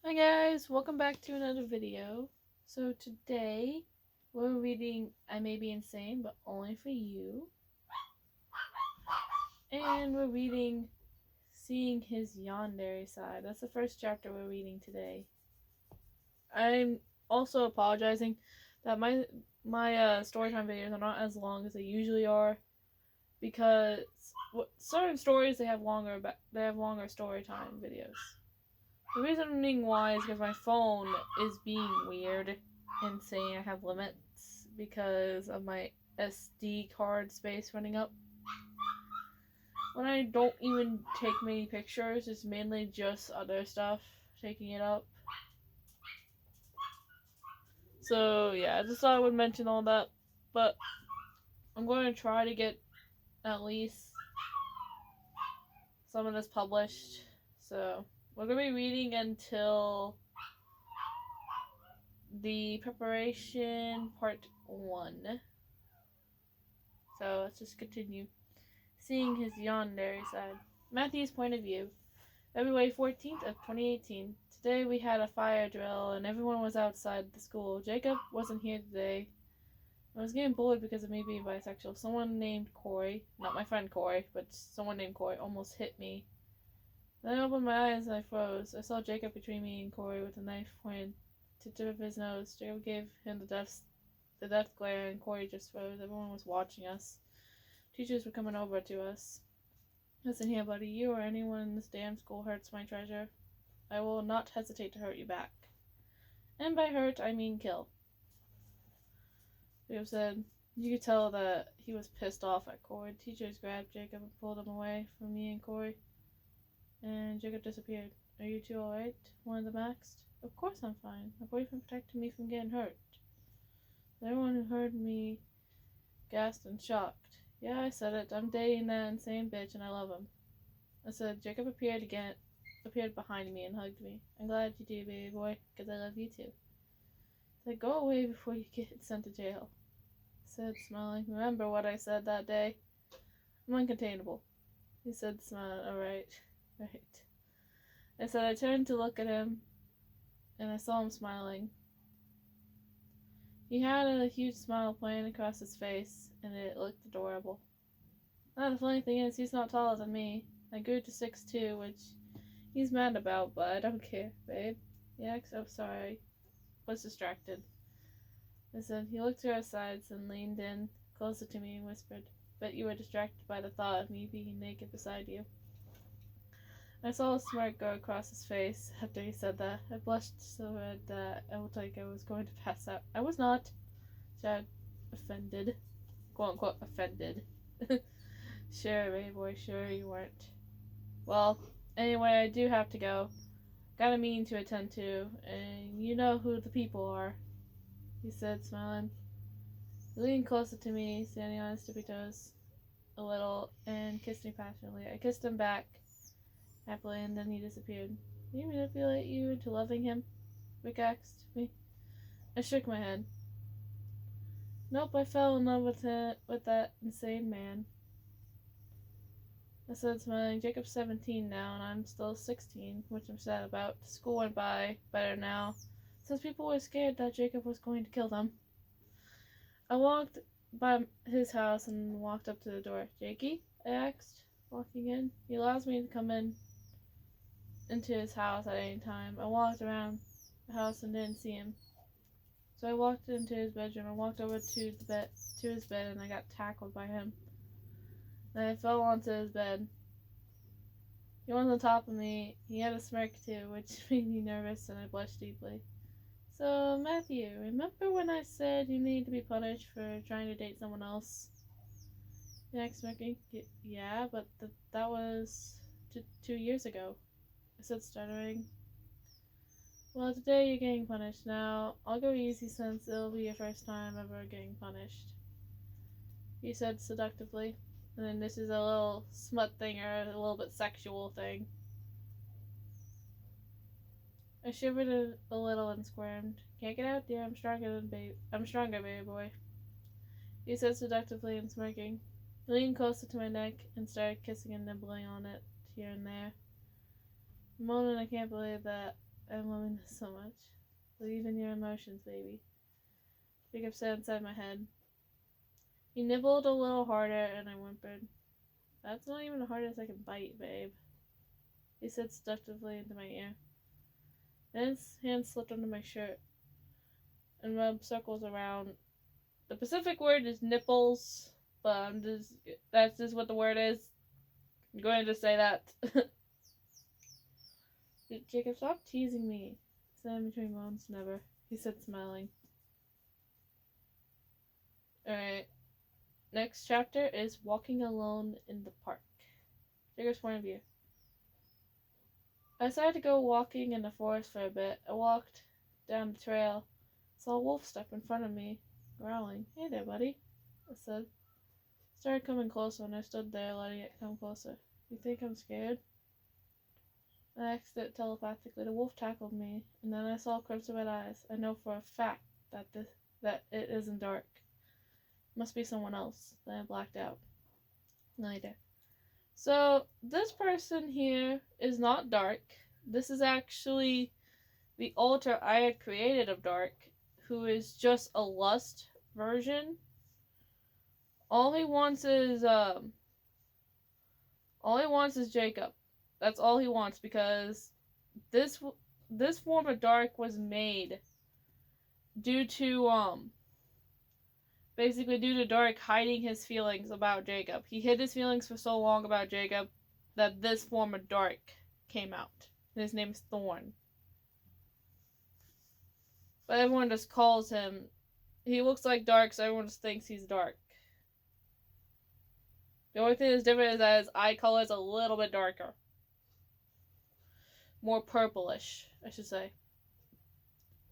Hi guys, welcome back to another video. So today we're reading I May Be Insane, but Only for You. And we're reading Seeing His Yandere Side. That's the first chapter we're reading today. I'm also apologizing that my storytime videos are not as long as they usually are, because certain stories they have longer storytime videos. The reasoning why is because my phone is being weird and saying I have limits because of my SD card space running up. When I don't even take many pictures, it's mainly just other stuff taking it up. So yeah, I just thought I would mention all that. But I'm going to try to get at least some of this published. So we're going to be reading until the preparation part 1. So let's just continue. Seeing His Yandere Side. Matthew's point of view. February 14th of 2018. Today we had a fire drill and everyone was outside the school. Jacob wasn't here today. I was getting bullied because of me being bisexual. Someone named Corey, not my friend Corey, but someone named Corey almost hit me. Then I opened my eyes and I froze. I saw Jacob between me and Corey with a knife pointed to the tip of his nose. Jacob gave him the death glare and Corey just froze. Everyone was watching us. Teachers were coming over to us. Listen here, buddy. You or anyone in this damn school hurts my treasure. I will not hesitate to hurt you back. And by hurt, I mean kill. Jacob said. You could tell that he was pissed off at Corey. Teachers grabbed Jacob and pulled him away from me and Corey. And Jacob disappeared. Are you two alright? One of them asked. Of course I'm fine. My boyfriend protected me from getting hurt. Everyone who heard me gasped in shock. Yeah, I said it. I'm dating that insane bitch and I love him. I said, Jacob appeared behind me and hugged me. I'm glad you do, baby boy, because I love you too. I said, go away before you get sent to jail. I said, smiling, remember what I said that day? I'm uncontainable. He said, smiling, alright, right. I said, I turned to look at him, and I saw him smiling. He had a huge smile playing across his face, and it looked adorable. Now, the funny thing is, he's not taller than me. I grew to 6'2", which he's mad about, but I don't care, babe. Yeah, I'm sorry. Was distracted. I said, he looked to our sides and leaned in closer to me and whispered, bet you were distracted by the thought of me being naked beside you. I saw a smirk go across his face after he said that. I blushed so red that I looked like I was going to pass out. I was not. Chad, offended. Quote unquote, offended. Sure, baby boy, sure you weren't. Well, anyway, I do have to go. Got a meeting to attend to, and you know who the people are, he said, smiling. He leaned closer to me, standing on his tippy toes a little, and kissed me passionately. I kissed him back happily, and then he disappeared. Did he manipulate you into loving him? Rick asked me. I shook my head. Nope, I fell in love with that insane man. I said, smiling. Jacob's 17 now, and I'm still 16, which I'm sad about. School went by better now, since people were scared that Jacob was going to kill them. I walked by his house and walked up to the door. Jakey? I asked, walking in. He allows me to come into his house at any time. I walked around the house and didn't see him. So I walked into his bedroom and walked over to his bed, and I got tackled by him. And I fell onto his bed. He was on top of me. He had a smirk too, which made me nervous, and I blushed deeply. So, Matthew, remember when I said you need to be punished for trying to date someone else? He asked, smirking. Yeah, but that was 2 years ago, I said, stuttering. Well, today you're getting punished. Now, I'll go easy since it'll be your first time ever getting punished, he said seductively. And then this is a little smut thing, or a little bit sexual thing. I shivered a little and squirmed. Can't get out, dear. I'm stronger, baby boy, he said seductively and smirking. He leaned closer to my neck and started kissing and nibbling on it here and there. Mona, I can't believe that I'm loving this so much. Believe in your emotions, baby. Jacob said inside my head. He nibbled a little harder, and I whimpered. That's not even the hardest I can bite, babe. He said seductively into my ear. Then his hand slipped under my shirt and rubbed circles around. The Pacific word is nipples, but that's just what the word is. I'm going to say that. Jacob, stop teasing me. I said between moans, never. He said, smiling. Alright. Next chapter is Walking Alone in the Park. Jacob's point of view. I decided to go walking in the forest for a bit. I walked down the trail. Saw a wolf step in front of me, growling. Hey there, buddy, I said. It started coming closer, and I stood there letting it come closer. You think I'm scared? I asked it telepathically. The wolf tackled me, and then I saw crimson red eyes. I know for a fact that it isn't dark. It must be someone else. Then I blacked out. Later. So, this person here is not Dark. This is actually the alter I had created of Dark, who is just a lust version. All he wants is Jacob. That's all he wants, because this form of Dark was made due to basically due to Dark hiding his feelings about Jacob. He hid his feelings for so long about Jacob that this form of Dark came out. And his name is Thorn. But everyone just calls him... He looks like Dark, so everyone just thinks he's Dark. The only thing that's different is that his eye color is a little bit darker. More purplish, I should say.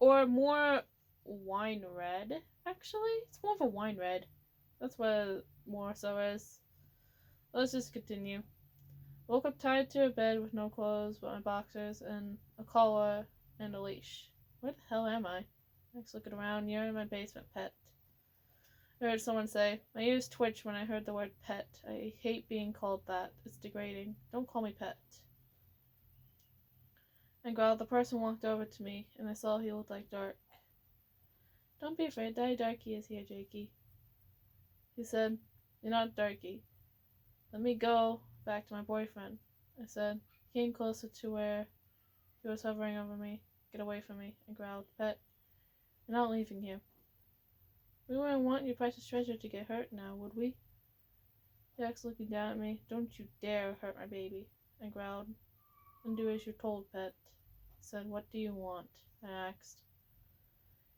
Or more wine red, actually. It's more of a wine red. That's what it more so is. Let's just continue. I woke up tied to a bed with no clothes but my boxers and a collar and a leash. Where the hell am I? I was looking around. You're in my basement, pet. I heard someone say. My ears twitched when I heard the word pet. I hate being called that. It's degrading. Don't call me pet. I growled. The person walked over to me, and I saw he looked like Dark. Don't be afraid. Daddy Darky is here, Jakey. He said, You're not Darky. Let me go back to my boyfriend. I said. He came closer to where he was hovering over me. Get away from me. I growled. Pet, you're not leaving here. We wouldn't want your precious treasure to get hurt now, would we? Jack's looking down at me. Don't you dare hurt my baby. I growled. And do as you're told, pet. He said, What do you want? I asked.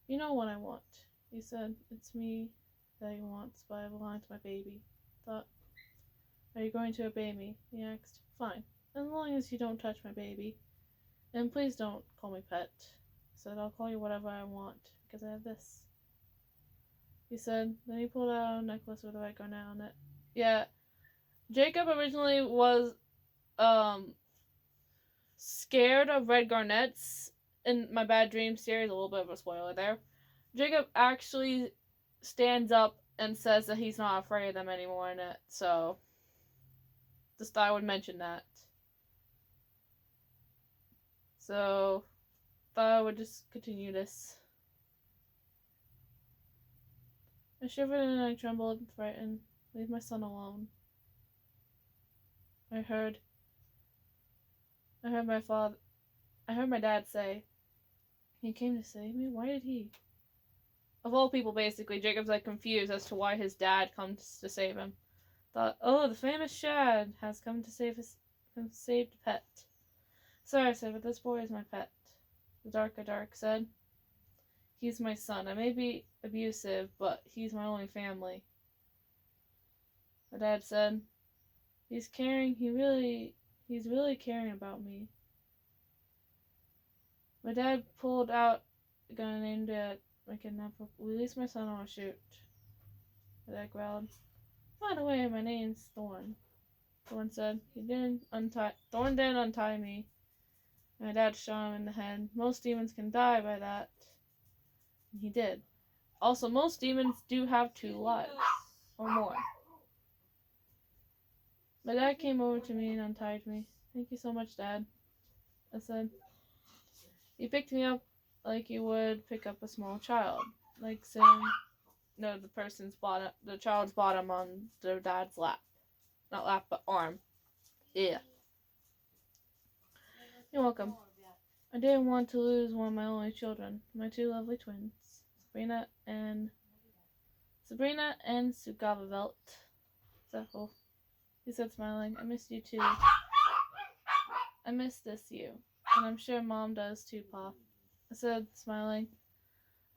You know what I want. He said, It's me that he wants, but I belong to my baby. Thought, Are you going to obey me? He asked. Fine, as long as you don't touch my baby. And please don't call me pet. I said, I'll call you whatever I want, because I have this. He said, then he pulled out a necklace with a red garnet on it. Yeah, Jacob originally was scared of red garnets in My Bad Dreams series. A little bit of a spoiler there. Jacob actually stands up and says that he's not afraid of them anymore in it, so just thought I would mention that. So, thought I would just continue this. I shivered and I trembled, frightened. Leave my son alone. I heard my dad say, he came to save me? Why did he? Of all people, basically, Jacob's like confused as to why his dad comes to save him. Thought, oh, the famous Shad has come to save the pet. Sorry, I said, but this boy is my pet. The Dark said. He's my son. I may be abusive, but he's my only family. My dad said, he's really caring about me. My dad pulled out a gun and aimed at my kidnapper. Release my son or I'll shoot. My dad growled. By the way, my name's Thorn. Thorn said. Thorn didn't untie me. My dad shot him in the head. Most demons can die by that. And he did. Also, most demons do have 2 lives. Or more. My dad came over to me and untied me. Thank you so much, Dad. I said. He picked me up like you would pick up a small child, like saying, no, the child's bottom on their dad's lap. Not lap, but arm. Yeah. You're welcome. I didn't want to lose one of my only children, my two lovely twins, Sabrina and Sugavavelt. Zephyl. He said, smiling. I missed you too. I miss this you. And I'm sure Mom does too, Pa. I said, smiling.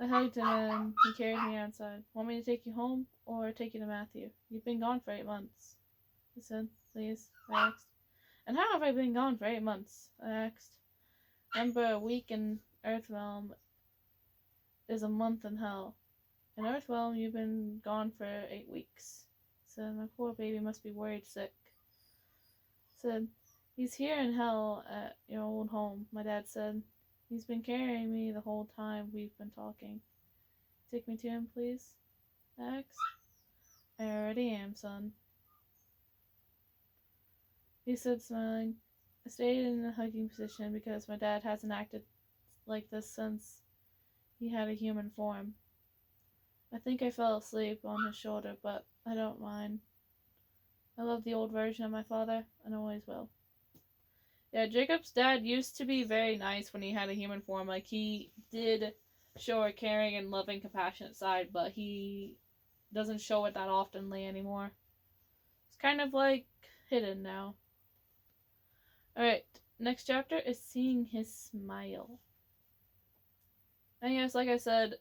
I hugged him and he carried me outside. Want me to take you home or take you to Matthew? You've been gone for 8 months. He said, please, I asked. And how have I been gone for 8 months? I asked. Remember, a week in Earthrealm is a month in Hell. In Earthrealm, you've been gone for 8 weeks. Said, my poor baby must be worried sick. Said, he's here in Hell at your old home, my dad said. He's been carrying me the whole time we've been talking. Take me to him, please? I asked. I already am, son. He said, smiling. I stayed in the hugging position because my dad hasn't acted like this since he had a human form. I think I fell asleep on his shoulder, but I don't mind. I love the old version of my father, and always will. Yeah, Jacob's dad used to be very nice when he had a human form. Like, he did show a caring and loving, compassionate side, but he doesn't show it that oftenly anymore. It's kind of, like, hidden now. Alright, next chapter is Seeing His Smile. And yes, like I said,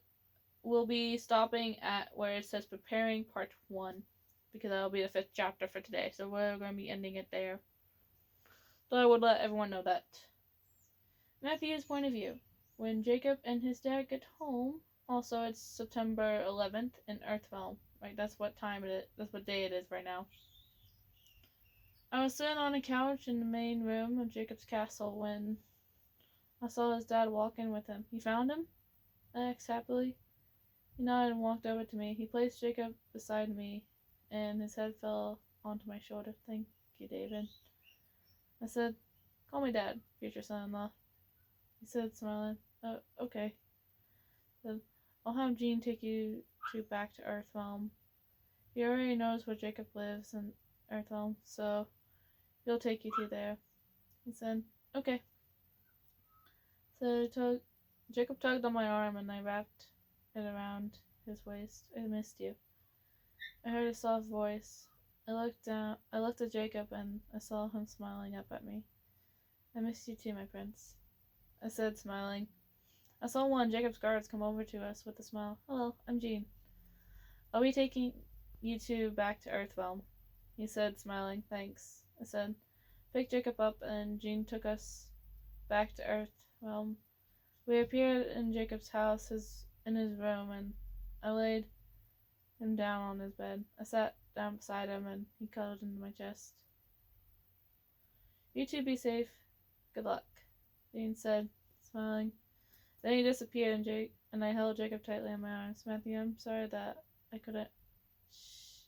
we'll be stopping at where it says Preparing Part 1, because that'll be the 5th chapter for today, so we're going to be ending it there. So I would let everyone know that. Matthew's point of view. When Jacob and his dad get home, also it's September 11th in Earthrealm. Right, that's what time it is. That's what day it is right now. I was sitting on a couch in the main room of Jacob's castle when I saw his dad walk in with him. You found him? I asked happily. He nodded and walked over to me. He placed Jacob beside me, and his head fell onto my shoulder. Thank you, David. I said, call me Dad, future son-in-law. He said, smiling, okay. I said, I'll have Jean take you back to Earthrealm. He already knows where Jacob lives in Earthrealm, so he'll take you there. He said, okay. So Jacob tugged on my arm and I wrapped it around his waist. I missed you. I heard a soft voice. I looked at Jacob and I saw him smiling up at me. I missed you too, my prince. I said, smiling. I saw one of Jacob's guards come over to us with a smile. Hello, I'm Jean. I'll be taking you two back to Earthrealm. He said, smiling. Thanks. I said, pick Jacob up and Jean took us back to Earthrealm. We appeared in Jacob's house, in his room, and I laid him down on his bed. I sat down beside him and he cuddled into my chest. You two be safe. Good luck, Jean said, smiling. Then he disappeared and I held Jacob tightly in my arms. Matthew, I'm sorry that I couldn't. Shh.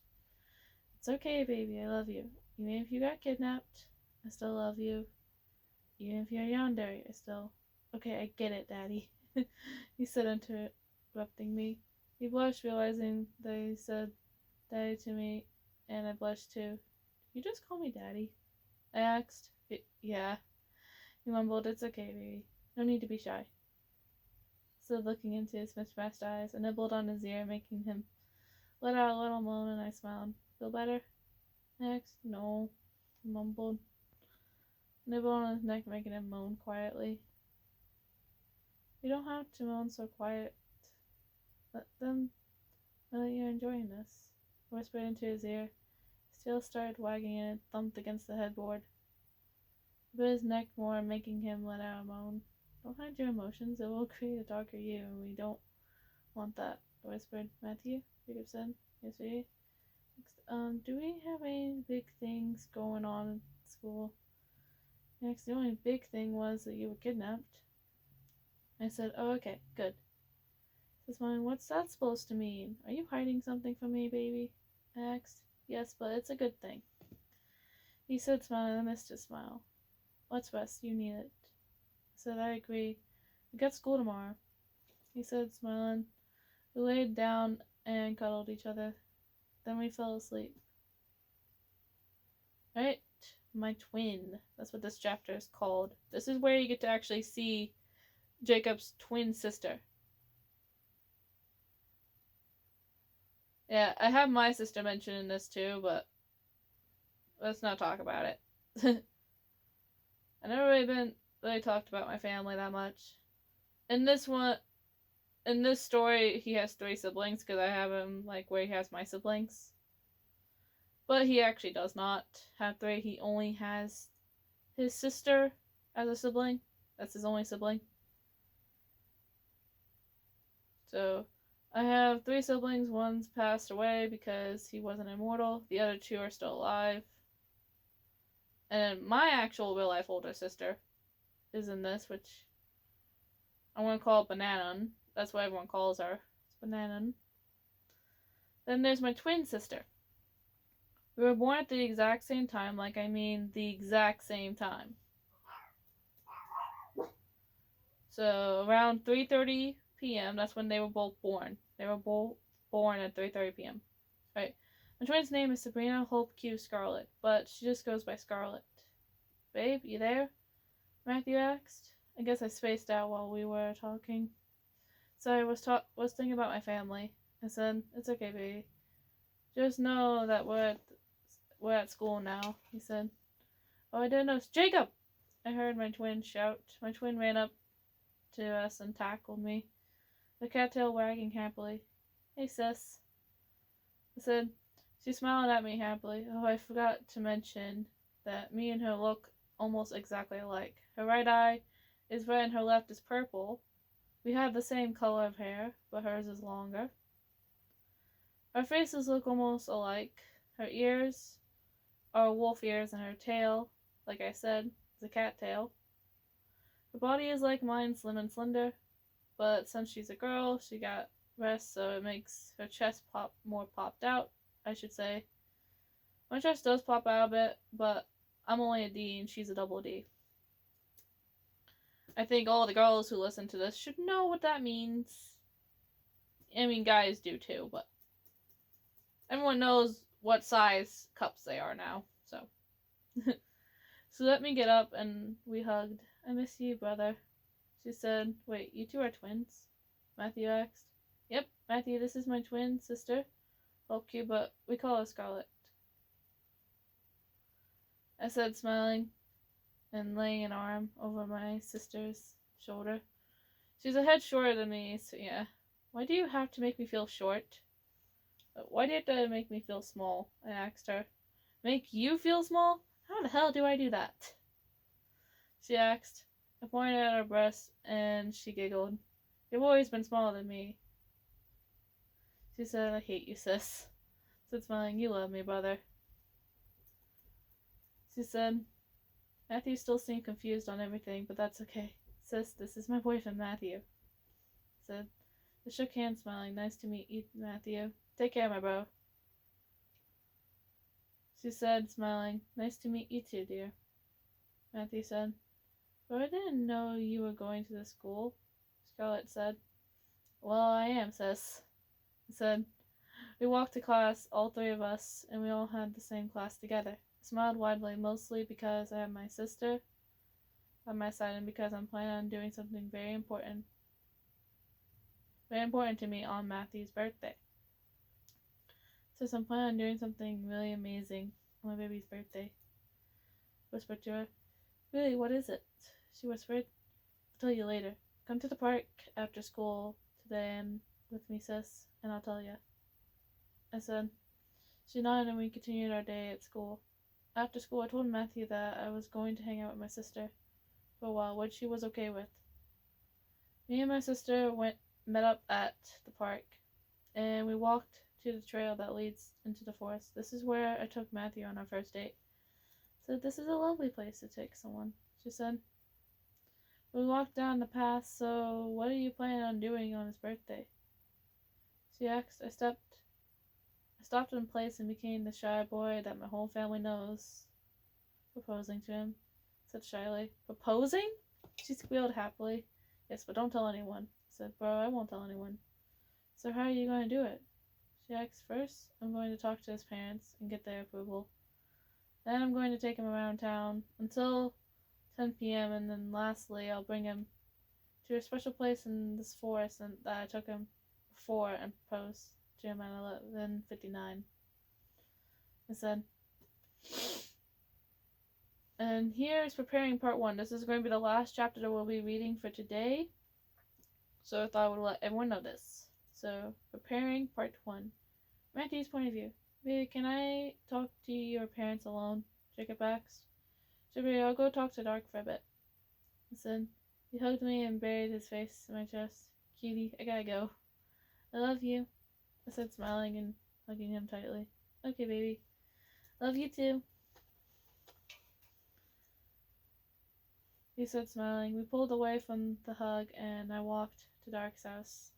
It's okay, baby. I love you. Even if you got kidnapped, I still love you. Even if you're yonder, I still. Okay, I get it, Daddy. He said, interrupting me. He blushed, realizing that he said Daddy to me, and I blushed too. You just call me Daddy? I asked. Yeah. He mumbled, it's okay, baby. No need to be shy. Stood looking into his mismatched eyes. I nibbled on his ear, making him let out a little moan, and I smiled. Feel better? I asked. No. He mumbled. Nibbled on his neck, making him moan quietly. You don't have to moan so quiet. Let them know that you're enjoying this. I whispered into his ear. His tail started wagging and it thumped against the headboard. I bit his neck more, making him let out a moan. Don't hide your emotions. It will create a darker you, and we don't want that. I whispered. Matthew? Jacob said. Yes, sweetie. Next, do we have any big things going on in school? Next, the only big thing was that you were kidnapped. I said, oh, okay, good. He says, Mom, what's that supposed to mean? Are you hiding something from me, baby? I asked. Yes, but it's a good thing. He said, smiling. I missed his smile. Let's rest. You need it. I said, I agree. We got school tomorrow, he said, smiling. We laid down and cuddled each other. Then we fell asleep. Right? My twin. That's what this chapter is called. This is where you get to actually see Jacob's twin sister. Yeah, I have my sister mentioned in this too, but let's not talk about it. I never really talked about my family that much. In this story, he has 3 siblings because I have him like where he has my siblings. But he actually does not have 3. He only has his sister as a sibling. That's his only sibling. So I have 3 siblings. One's passed away because he wasn't immortal. The other 2 are still alive. And my actual real life older sister is in this, which I'm going to call Bananan. That's what everyone calls her. It's Bananan. Then there's my twin sister. We were born at the exact same time, the exact same time. So around 3:30 p.m., that's when they were both born. They were both born at 3:30 p.m. Right. My twin's name is Sabrina Hope Q Scarlet, but she just goes by Scarlet. Babe, you there? Matthew asked. I guess I spaced out while we were talking. So I was thinking about my family. I said, it's okay, baby. Just know that we're at school now, he said. Oh, I didn't know. Jacob! I heard my twin shout. My twin ran up to us and tackled me, the cattail wagging happily. Hey, sis. I said. She smiled at me happily. Oh, I forgot to mention that me and her look almost exactly alike. Her right eye is red and her left is purple. We have the same color of hair, but hers is longer. Our faces look almost alike. Her ears are wolf ears and her tail, like I said, is a cat tail. Her body is like mine, slim and slender, but since she's a girl, she got breasts, so it makes her chest more popped out, I should say. My chest does pop out a bit, but I'm only a D and she's a double D. I think all the girls who listen to this should know what that means. I mean, guys do too, but everyone knows what size cups they are now, so. So let me get up and we hugged. I miss you, brother. She said, wait, you 2 are twins? Matthew asked. Yep, Matthew, this is my twin sister. Hope you, but we call her Scarlet. I said, smiling and laying an arm over my sister's shoulder. She's a head shorter than me, so yeah. Why do you have to make me feel short? Why do you have to make me feel small? I asked her. Make you feel small? How the hell do I do that? She asked. I pointed at her breasts and she giggled. You've always been smaller than me. She said, I hate you, sis. I said, smiling, you love me, brother. She said, Matthew still seemed confused on everything, but that's okay. Sis, this is my boyfriend, Matthew. I said, they shook hands, smiling. Nice to meet you, Matthew. Take care, my bro. She said, smiling, nice to meet you too, dear. Matthew said, but I didn't know you were going to the school. Scarlet said, well, I am, sis. I said, we walked to class, all 3 of us, and we all had the same class together. I smiled widely, mostly because I have my sister on my side and because I'm planning on doing something very important to me on Matthew's birthday. Since I'm planning on doing something really amazing on my baby's birthday. Whispered to her. Really, what is it? She whispered. I'll tell you later. Come to the park after school today and with me, sis, and I'll tell you. I said. She nodded and we continued our day at school. After school, I told Matthew that I was going to hang out with my sister for a while, which she was okay with. Me and my sister met up at the park, and we walked to the trail that leads into the forest. This is where I took Matthew on our first date. So this is a lovely place to take someone, she said. We walked down the path, so what are you planning on doing on his birthday? She asked. I stopped in place and became the shy boy that my whole family knows. Proposing to him, said shyly. Proposing? She squealed happily. Yes, but don't tell anyone. I said, bro, I won't tell anyone. So how are you going to do it? She asked, first, I'm going to talk to his parents and get their approval. Then I'm going to take him around town until 10 p.m. and then lastly, I'll bring him to a special place in this forest that I took him before and proposed to him at 11:59. I said, and here's preparing part 1. This is going to be the last chapter that we'll be reading for today. So I thought I would let everyone know this. So, preparing part 1. Matthew's point of view. Baby, can I talk to your parents alone? Jacob asked. Sure, baby, I'll go talk to Dark for a bit. I said. He hugged me and buried his face in my chest. Cutie, I gotta go. I love you, I said, smiling and hugging him tightly. Okay, baby. Love you too, he said, smiling. We pulled away from the hug and I walked to Dark's house.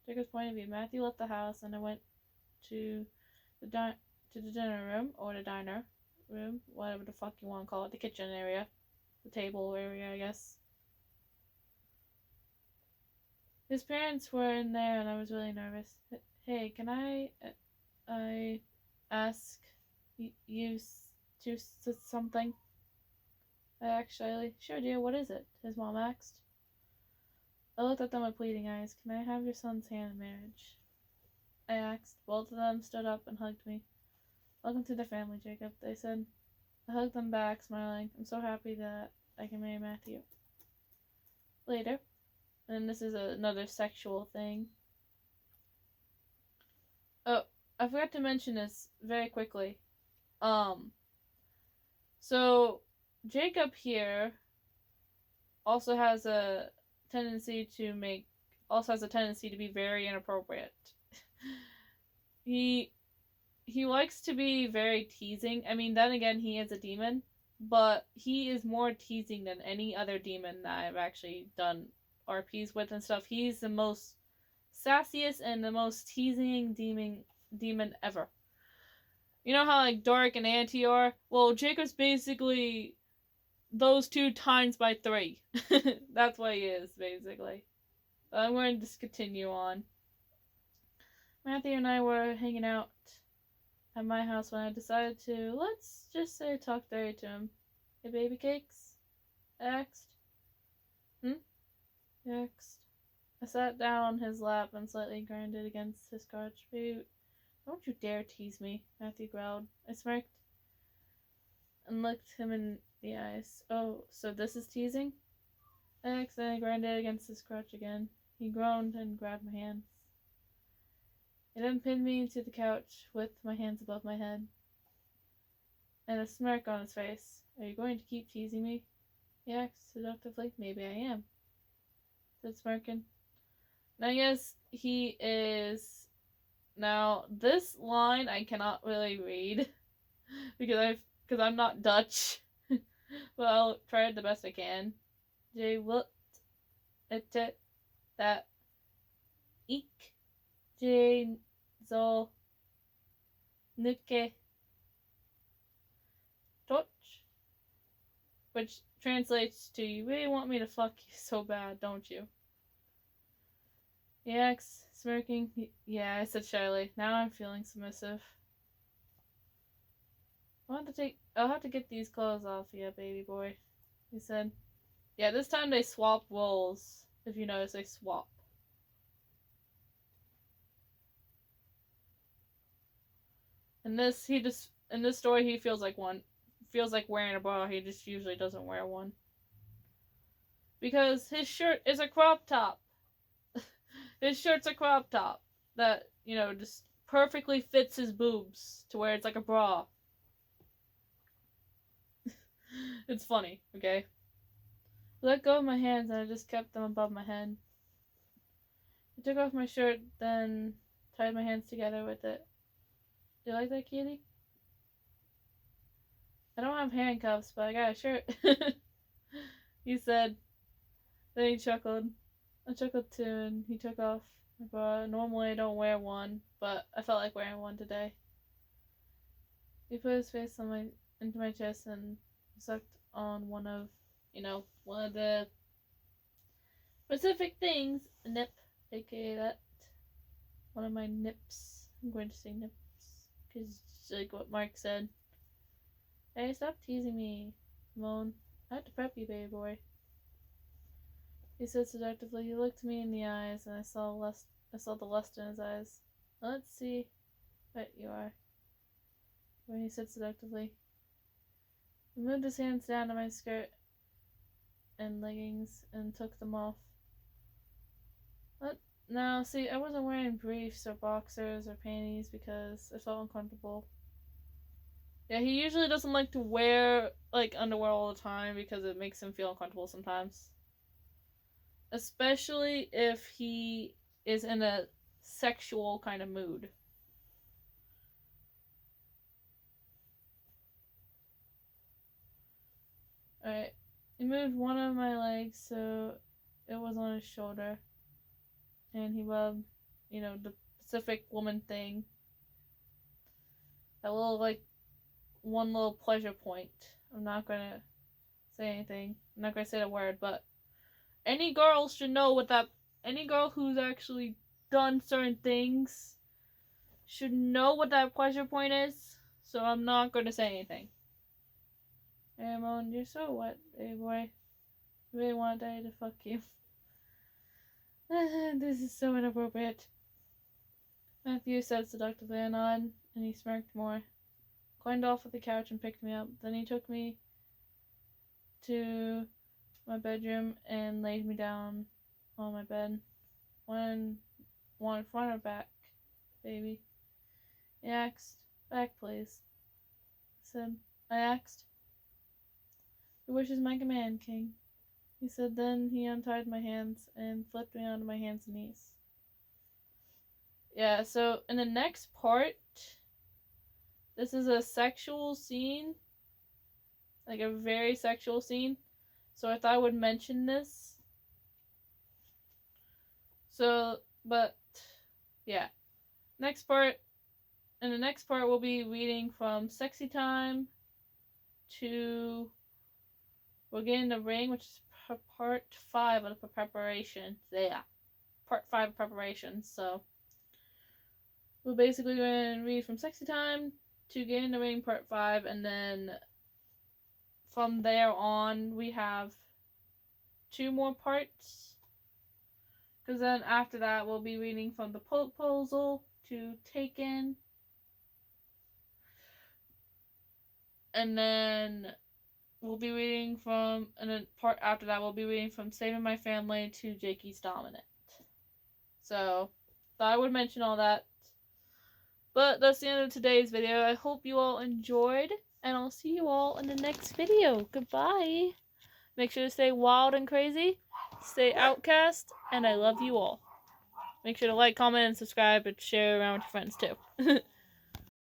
Jacob's point of view. Matthew left the house and I went to the dinner room, or the diner room, whatever the fuck you want to call it, the kitchen area, the table area, I guess. His parents were in there and I was really nervous. Hey, can I ask you to something? I asked shyly. Sure, dear, what is it? His mom asked. I looked at them with pleading eyes. Can I have your son's hand in marriage? I asked. Both of them stood up and hugged me. Welcome to the family, Jacob, they said. I hugged them back, smiling. I'm so happy that I can marry Matthew. Later, and this is another sexual thing. Oh, I forgot to mention this very quickly. So Jacob here also has a tendency to be very inappropriate. He likes to be very teasing. I mean, then again, he is a demon, but he is more teasing than any other demon that I've actually done RPs with and stuff. He's the most sassiest and the most teasing demon ever. You know how like Doric and Anti are? Well, Jacob's basically those 2 times by 3. That's what he is, basically. But I'm going to just continue on. Matthew and I were hanging out at my house when I decided to, let's just say, talk dirty to him. Hey, baby cakes? I asked. He asked. I sat down on his lap and slightly grinded against his crotch. Baby, don't you dare tease me, Matthew growled. I smirked and looked him in the eyes. Oh, so this is teasing? I accidentally grinded against his crotch again. He groaned and grabbed my hands. He then pinned me to the couch with my hands above my head and a smirk on his face. Are you going to keep teasing me? He asked seductively. Maybe I am, said smirking. And I guess he is... Now, this line I cannot really read because I'm not Dutch. But I'll try it the best I can. Je wilt het dat ik je zo nuke touch, which translates to, you really want me to fuck you so bad, don't you? He asked, smirking. Yeah, I said shyly. Now I'm feeling submissive. I'll have to get these clothes off you, baby boy, he said. Yeah, this time they swap roles. If you notice, they swap. In this story, he feels like wearing a bra. He just usually doesn't wear one. Because his shirt is a crop top. His shirt's a crop top that, just perfectly fits his boobs to where it's like a bra. It's funny, okay? I let go of my hands and I just kept them above my head. I took off my shirt, then tied my hands together with it. Do you like that, kitty? I don't have handcuffs, but I got a shirt. He said. Then he chuckled. I chuckled too, and he took off my bra. Normally I don't wear one, but I felt like wearing one today. He put his face into my chest and sucked on one of the specific things. Nip, aka that. One of my nips. I'm going to say nips. Because, like what Mark said. Hey, stop teasing me, Moan. I have to prep you, baby boy. He said seductively. He looked me in the eyes, and I saw the lust in his eyes. Let's see what you are. When he said seductively. He moved his hands down to my skirt and leggings and took them off. What? No, see, I wasn't wearing briefs or boxers or panties because I felt uncomfortable. Yeah, he usually doesn't like to wear, like, underwear all the time because it makes him feel uncomfortable sometimes. Especially if he is in a sexual kind of mood. Alright, he moved one of my legs so it was on his shoulder. And he rubbed, the Pacific woman thing. That little, one little pleasure point. I'm not gonna say anything. I'm not gonna say the word, but any girl should know any girl who's actually done certain things should know what that pleasure point is. So I'm not gonna say anything. Hey, Moan, you're so wet, baby boy. I really want Daddy to fuck you. This is so inappropriate. Matthew said seductively and on, and he smirked more. Climbed off of the couch and picked me up. Then he took me to my bedroom and laid me down on my bed. One front or back, baby? He asked. Back, please. I asked. Your wish is my command, King. He said. Then he untied my hands and flipped me onto my hands and knees. Yeah, so in the next part, this is a sexual scene. Like a very sexual scene. So I thought I would mention this. So, but, yeah. In the next part, we'll be reading from Sexy Time to We'll Get in the Ring, which is part 5 of the preparation. Yeah. Part 5 of preparation, so we're basically going to read from Sexy Time to Get in the Ring part 5, and then from there on we have 2 more parts, because then after that we'll be reading from the proposal to Taken, and then we'll be reading from, and then part after that we'll be reading from Saving My Family to Jakey's Dominant. So thought I would mention all that. But that's the end of today's video. I hope you all enjoyed, and I'll see you all in the next video. Goodbye. Make sure to stay wild and crazy, stay outcast, and I love you all. Make sure to like, comment, and subscribe, and share around with your friends too.